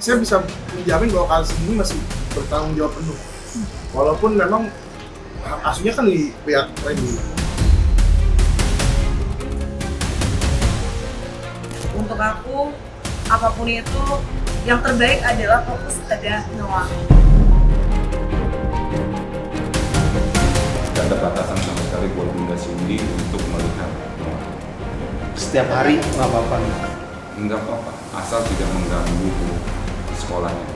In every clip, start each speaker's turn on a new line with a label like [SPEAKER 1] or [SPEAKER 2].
[SPEAKER 1] saya bisa menjamin bahwa kasus ini masih bertanggung jawab penuh. Walaupun memang hak asuhnya kan di pihak Randy.
[SPEAKER 2] Untuk aku, apapun itu, yang terbaik adalah fokus pada Noah.
[SPEAKER 3] Tidak ada batasan sama sekali buat Bunda Cindy untuk melihat Noah.
[SPEAKER 4] Setiap hari nggak apa-apa.
[SPEAKER 3] Enggak apa-apa, asal tidak mengganggu sekolahnya.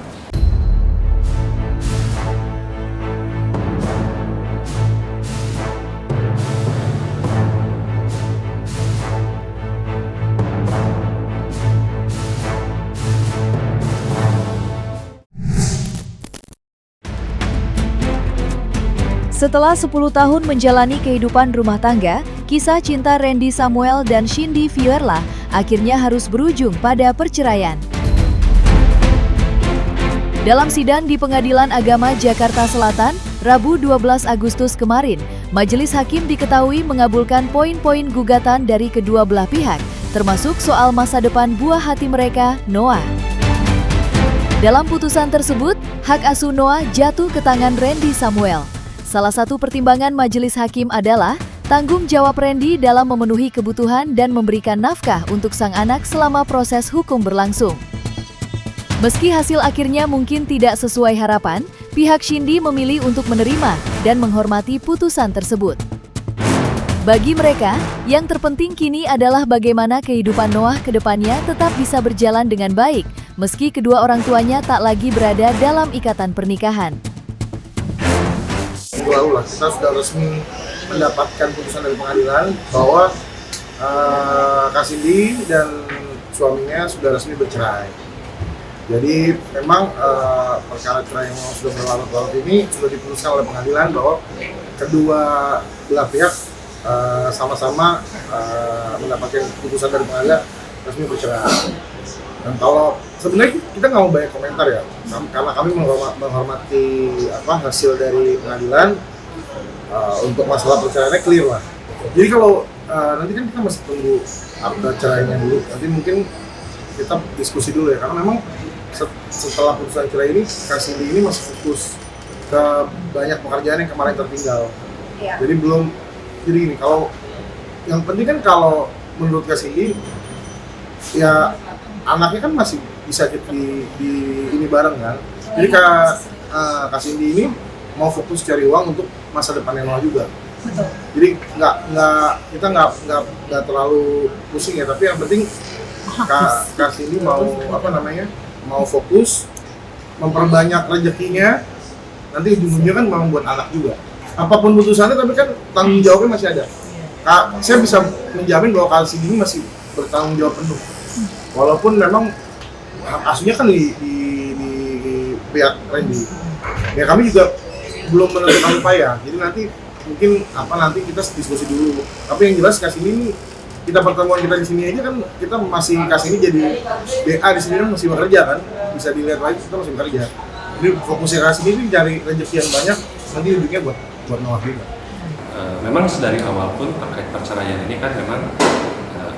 [SPEAKER 5] Setelah 10 tahun menjalani kehidupan rumah tangga, kisah cinta Randy Samuel dan Cindy Vierla akhirnya harus berujung pada perceraian. Dalam sidang di Pengadilan Agama Jakarta Selatan, Rabu 12 Agustus kemarin, Majelis Hakim diketahui mengabulkan poin-poin gugatan dari kedua belah pihak, termasuk soal masa depan buah hati mereka, Noah. Dalam putusan tersebut, hak asuh Noah jatuh ke tangan Randy Samuel. Salah satu pertimbangan majelis hakim adalah tanggung jawab Randy dalam memenuhi kebutuhan dan memberikan nafkah untuk sang anak selama proses hukum berlangsung. Meski hasil akhirnya mungkin tidak sesuai harapan, pihak Cindy memilih untuk menerima dan menghormati putusan tersebut. Bagi mereka, yang terpenting kini adalah bagaimana kehidupan Noah ke depannya tetap bisa berjalan dengan baik, meski kedua orang tuanya tak lagi berada dalam ikatan pernikahan.
[SPEAKER 1] Lalu lah kita sudah resmi mendapatkan putusan dari pengadilan bahwa Kak Cindy dan suaminya sudah resmi bercerai. Jadi memang perkara cerai yang sudah berlarut-larut ini sudah diputuskan oleh pengadilan bahwa kedua belah pihak sama-sama mendapatkan putusan dari pengadilan resmi bercerai. Dan kalau sebenarnya kita nggak mau banyak komentar ya, karena kami menghormati hasil dari pengadilan. Untuk masalah perceraiannya clear lah. Jadi kalau nanti kan kita masih tunggu update cerainya dulu. Nanti mungkin kita diskusi dulu ya, karena memang setelah putusan cerai ini, Kak Cindy ini masih fokus ke banyak pekerjaan yang kemarin tertinggal.
[SPEAKER 2] Ya.
[SPEAKER 1] Jadi belum. Jadi gini, kalau yang penting kan kalau menurut Kak Cindy, ya anaknya kan masih bisa di ini bareng kan. Jadi Kak Cindy ini mau fokus cari uang untuk masa depannya Noah juga.
[SPEAKER 2] Betul.
[SPEAKER 1] Jadi kita nggak terlalu pusing ya, tapi yang penting Kak Cindy mau fokus memperbanyak rezekinya, nanti ujung-ujungnya kan mau buat anak juga. Apapun putusannya, tapi kan tanggung jawabnya masih ada. Saya bisa menjamin bahwa Kak Cindy ini masih bertanggung jawab penuh. Walaupun memang hak asuhnya kan di pihak Randy. Ya kami juga belum menentukan upaya. Jadi nanti mungkin nanti kita diskusi dulu. Tapi yang jelas Kak Cindy ini, kita pertemuan kita di sini aja kan kita masih Kak Cindy jadi DA di sini kan masih bekerja kan. Bisa dilihat lagi kita masih bekerja. Jadi fokusnya Kak Cindy ini cari rezeki yang banyak, nanti ujungnya buat Noah juga.
[SPEAKER 3] Memang dari awal pun terkait perceraian ini kan memang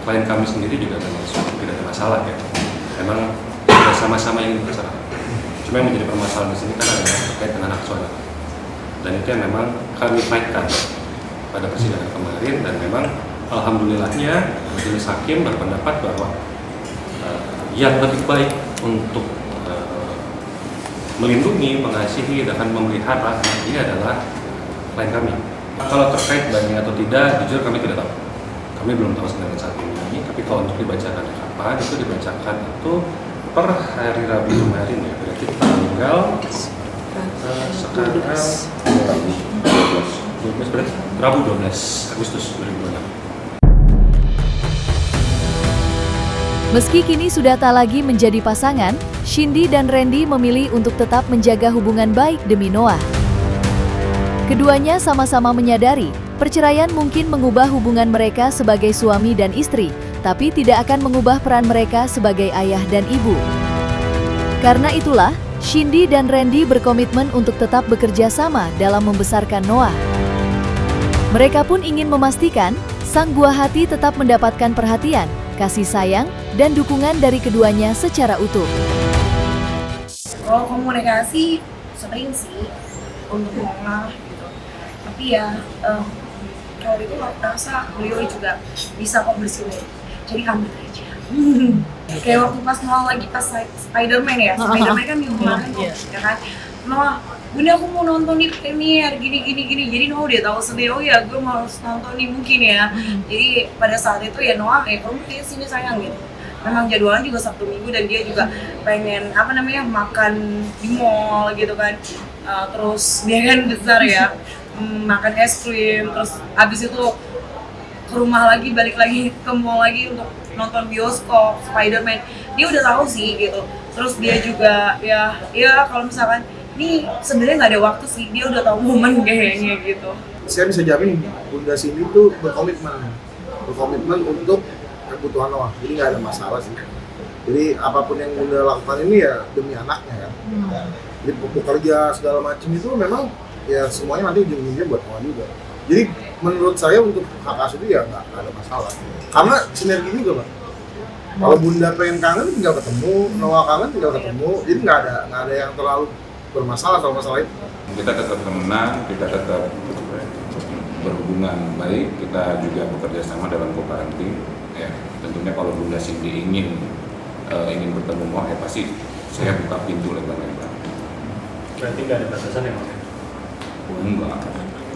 [SPEAKER 3] klien kami sendiri juga memang tidak ada masalah ya. Memang kita sama-sama ingin bercerai. Cuma yang menjadi permasalahan di sini kan adalah terkait dengan anak saudara. Dan itu yang memang kami fight-kan pada persidangan kemarin, dan memang alhamdulillahnya majelis hakim berpendapat bahwa yang lebih baik untuk melindungi, mengasihi, dan memelihara ini adalah klien kami. Kalau terkait banding atau tidak, jujur kami tidak tahu. Kami belum tahu sebenarnya saat ini, tapi kalau untuk dibacakan kapan, itu dibacakan itu per hari Rabu kemarin ya, berarti tanggal sekarang Rabu 12 Agustus 2026.
[SPEAKER 5] Meski kini sudah tak lagi menjadi pasangan, Cindy dan Randy memilih untuk tetap menjaga hubungan baik demi Noah. Keduanya sama-sama menyadari, perceraian mungkin mengubah hubungan mereka sebagai suami dan istri, tapi tidak akan mengubah peran mereka sebagai ayah dan ibu. Karena itulah, Cindy dan Randy berkomitmen untuk tetap bekerja sama dalam membesarkan Noah. Mereka pun ingin memastikan sang buah hati tetap mendapatkan perhatian, kasih sayang, dan dukungan dari keduanya secara utuh.
[SPEAKER 2] Kalau komunikasi sering sih untuk Noah gitu. Tapi ya kalau itu aku rasa beliau juga bisa kok bersinar. Jadi ambil aja. Kayak waktu pas Noah lagi pas Spider-Man ya, Spider-Man kan minggu kemarin tuh, ya kan. Noah, Bunda aku mau nonton di premiere gini. Jadi Noah udah tahu sendiri, oh ya gue mau harus nonton nih mungkin ya. Jadi pada saat itu ya Noah, kamu kayak sini sayang gitu. Memang jadwalnya juga Sabtu Minggu dan dia juga pengen makan di mall gitu kan. Terus dia kan besar ya, makan es krim, terus habis itu ke rumah lagi, balik lagi ke mall lagi untuk nonton bioskop, Spider-Man. Dia udah tahu sih gitu. Terus dia juga ya kalau misalkan ini sebenarnya nggak ada waktu sih, dia udah tahu momen kayaknya gitu.
[SPEAKER 1] Saya bisa jamin Bunda Cindy itu berkomitmen untuk kebutuhan Noah, jadi nggak ada masalah sih. Jadi apapun yang Bunda lakukan ini ya demi anaknya kan. Jadi bekerja segala macam itu memang ya semuanya nanti ujung-ujungnya buat Noah juga. Jadi menurut saya untuk hak asuh itu ya nggak ada masalah. Karena sinergi juga Pak. Kalau Bunda pengen kangen tinggal ketemu, Noah kangen tinggal ketemu, jadi nggak ada yang terlalu bermasalah soal masalah itu.
[SPEAKER 6] Kita tetap temenan, kita tetap berhubungan baik, kita juga bekerja sama dalam co-parenting. Ya, tentunya kalau Bunda Cindy ingin bertemu Noah, ya pasti saya buka pintu lebar-lebar.
[SPEAKER 3] Berarti nggak ada batasan ya Mas?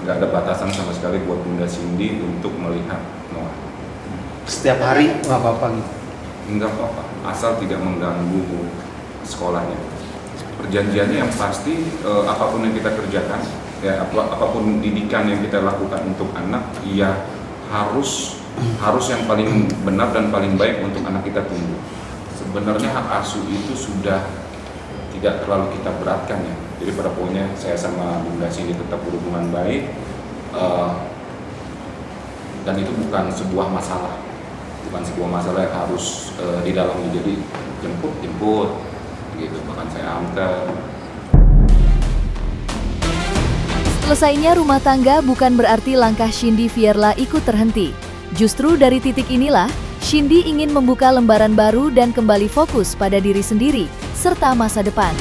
[SPEAKER 6] Nggak ada batasan sama sekali buat Bunda Cindy untuk melihat Noah.
[SPEAKER 4] Setiap hari nggak apa-apa gitu?
[SPEAKER 6] Nggak apa-apa, asal tidak mengganggu sekolahnya. Perjanjiannya yang pasti apapun yang kita kerjakan, ya apapun didikan yang kita lakukan untuk anak, ya harus yang paling benar dan paling baik untuk anak kita tumbuh. Sebenarnya hak asuh itu sudah tidak terlalu kita beratkan ya. Jadi pada poinnya saya sama Bunda Cindy tetap berhubungan baik, dan itu bukan sebuah masalah yang harus didalami. Jadi jemput gitu, bahkan saya antar.
[SPEAKER 5] Selesainya rumah tangga bukan berarti langkah Cindy Fierla ikut terhenti. Justru dari titik inilah, Cindy ingin membuka lembaran baru dan kembali fokus pada diri sendiri, serta masa depan.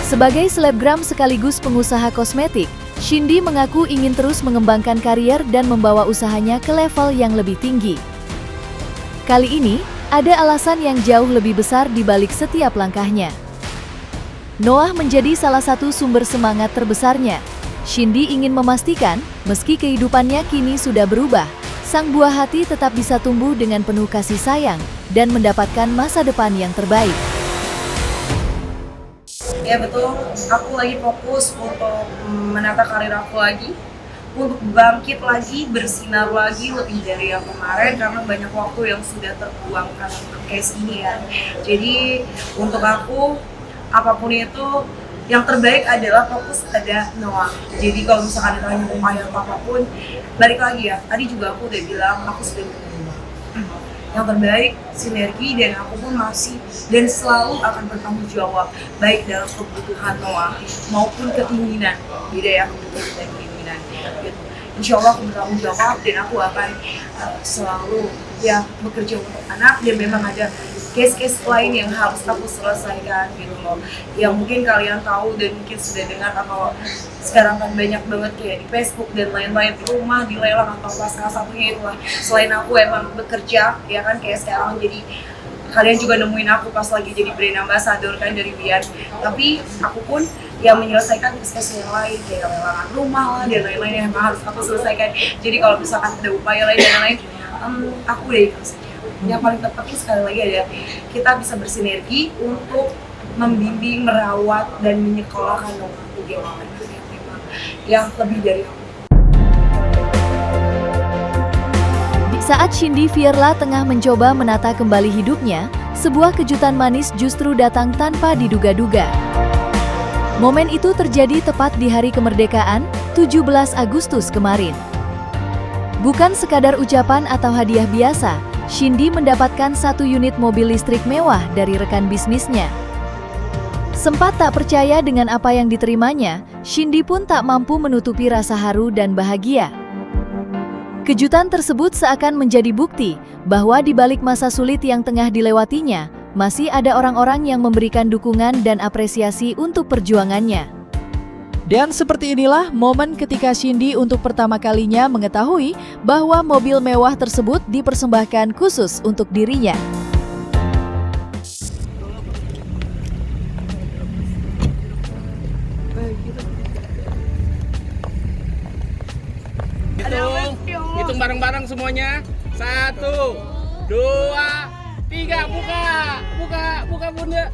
[SPEAKER 5] Sebagai selebgram sekaligus pengusaha kosmetik, Cindy mengaku ingin terus mengembangkan karier dan membawa usahanya ke level yang lebih tinggi. Kali ini, ada alasan yang jauh lebih besar di balik setiap langkahnya. Noah menjadi salah satu sumber semangat terbesarnya. Cindy ingin memastikan, meski kehidupannya kini sudah berubah, sang buah hati tetap bisa tumbuh dengan penuh kasih sayang dan mendapatkan masa depan yang terbaik.
[SPEAKER 2] Ya betul, aku lagi fokus untuk menata karir aku lagi, untuk bangkit lagi, bersinar lagi lebih dari yang kemarin karena banyak waktu yang sudah terbuang karena case ini ya. Jadi untuk aku, apapun itu, yang terbaik adalah fokus pada Noah. Jadi kalau misalkan ditanya upaya apapun, balik lagi ya, tadi juga aku udah bilang, aku sudah berubah. Yang terbaik, sinergi, dan aku pun masih dan selalu akan bertanggung jawab baik dalam kebutuhan Noah maupun keinginan. Beda ya, kebutuhan dan keinginan gitu. Insya Allah aku bertanggung jawab dan aku akan selalu ya bekerja untuk anak, dan memang ada case-case lain yang harus aku selesaikan gitu loh, yang mungkin kalian tahu dan mungkin sudah dengar, atau sekarang kan banyak banget kayak di Facebook dan lain-lain, rumah dilelang atau apa, salah satunya itulah. Selain aku emang bekerja ya kan kayak sekarang, jadi kalian juga nemuin aku pas lagi jadi brand ambassador kan dari Bian, tapi aku pun yang menyelesaikan case yang lain kayak lelangan rumah lah dan lain-lain yang harus aku selesaikan. Jadi kalau misalkan ada upaya lain dan lain-lain, aku udah ikhlas. Yang paling terpenting sekali lagi adalah kita bisa bersinergi untuk membimbing, merawat, dan menyekolahkan yang lebih dari aku.
[SPEAKER 5] Di saat Cindy Fierla tengah mencoba menata kembali hidupnya, sebuah kejutan manis justru datang tanpa diduga-duga. Momen itu terjadi tepat di hari kemerdekaan, 17 Agustus kemarin. Bukan sekadar ucapan atau hadiah biasa, Cindy mendapatkan 1 unit mobil listrik mewah dari rekan bisnisnya. Sempat tak percaya dengan apa yang diterimanya, Cindy pun tak mampu menutupi rasa haru dan bahagia. Kejutan tersebut seakan menjadi bukti bahwa di balik masa sulit yang tengah dilewatinya, masih ada orang-orang yang memberikan dukungan dan apresiasi untuk perjuangannya. Dan seperti inilah momen ketika Cindy untuk pertama kalinya mengetahui bahwa mobil mewah tersebut dipersembahkan khusus untuk dirinya.
[SPEAKER 7] Hitung bareng-bareng semuanya. 1, 2, 3, buka bunda.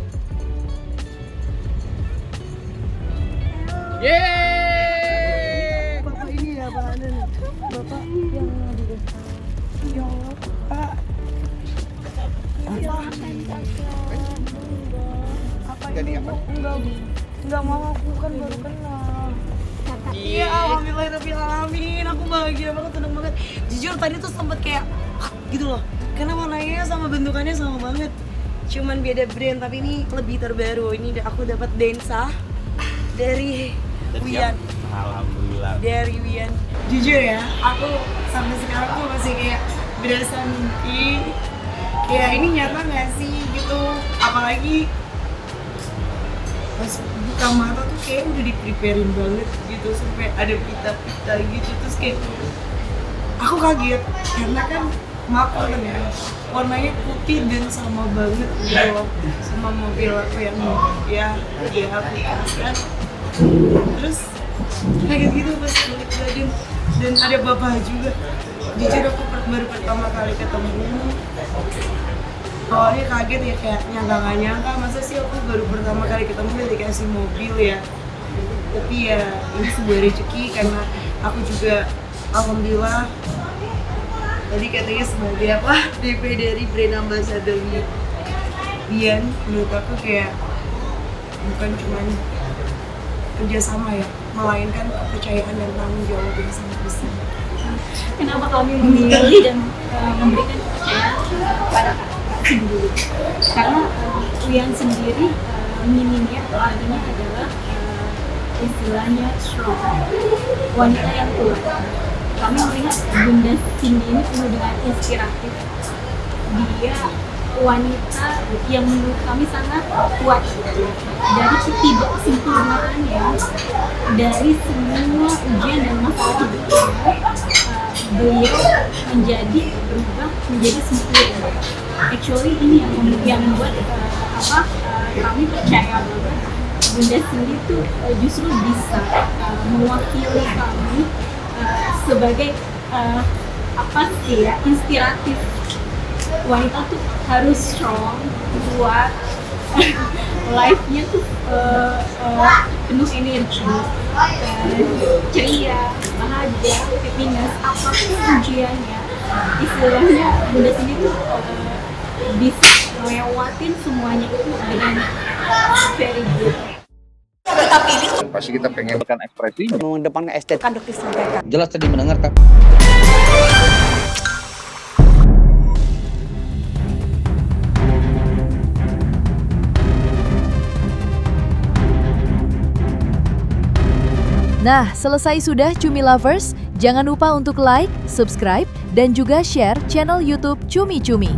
[SPEAKER 7] Yeay.
[SPEAKER 2] Bapak ini ya Pak Anan. Bapak yang ya Allah Pak. Apa ini? Enggak mau, aku kan baru kenal. Iya, alhamdulillah, aku bahagia banget, seneng banget. Jujur tadi tuh sempet kayak gitu loh, karena warnanya sama bentukannya sama banget, cuman beda brand, tapi ini lebih terbaru. Ini aku dapat Densa dari Wian.
[SPEAKER 7] Alhamdulillah.
[SPEAKER 2] Dari Wian. Jujur ya, aku sampai sekarang tuh masih kayak berasa mimpi. Kayak ini nyata nggak sih gitu, apalagi pas buka mata tuh kayak udah di-preparein banget gitu, sampai ada pita-pita gitu, terus kayak aku kaget karena kan makanya ya warnanya putih dan sama banget gitu loh sama mobil aku yang ya aplikasikan. Terus kayak gitu pas balik lagi dan ada bapak juga. Jujur aku baru pertama kali ketemu, awalnya kaget ya, kayak nggak nyangka, masa sih aku baru pertama kali ketemu udah dikasih mobil ya. Tapi ya ini sebuah rezeki karena aku juga alhamdulillah tadi katanya sebagai apa DP dari brand ambassador Wian. Menurut aku kayak bukan cuma kerjasama ya, melainkan kepercayaan dan tanggung jawab yang sangat besar.
[SPEAKER 8] Kenapa kami memilih dan memberikan kepercayaan kepada Kak Cindy? Karena Wian sendiri minimnya artinya adalah istilahnya strong, wanita yang kuat. Kami melihat Bunda Cindy ini penuh dengan inspiratif. Dia wanita yang menurut kami sangat kuat dari ketidaksempurnaannya, dari semua ujian dan masalah hidupnya. Beliau berubah menjadi sempurna. Actually ini yang membuat kami percaya bahwa Bunda Cindy itu justru bisa mewakili kami sebagai inspiratif. Wanita tuh harus strong, kuat, life-nya tuh penuh energi, ceria, bahagia, happiness, apapun ujiannya. Istilahnya Bunda Cindy tuh bisa lewatin semuanya itu dengan very good.
[SPEAKER 6] Pasti kita pengen kan ekspresi
[SPEAKER 9] mengedepankan estetika
[SPEAKER 2] Kan dokter sampaikan.
[SPEAKER 9] jelas tadi mendengarkan.
[SPEAKER 5] Nah, selesai sudah Cumi Lovers. Jangan lupa untuk like, subscribe, dan juga share channel YouTube Cumi Cumi.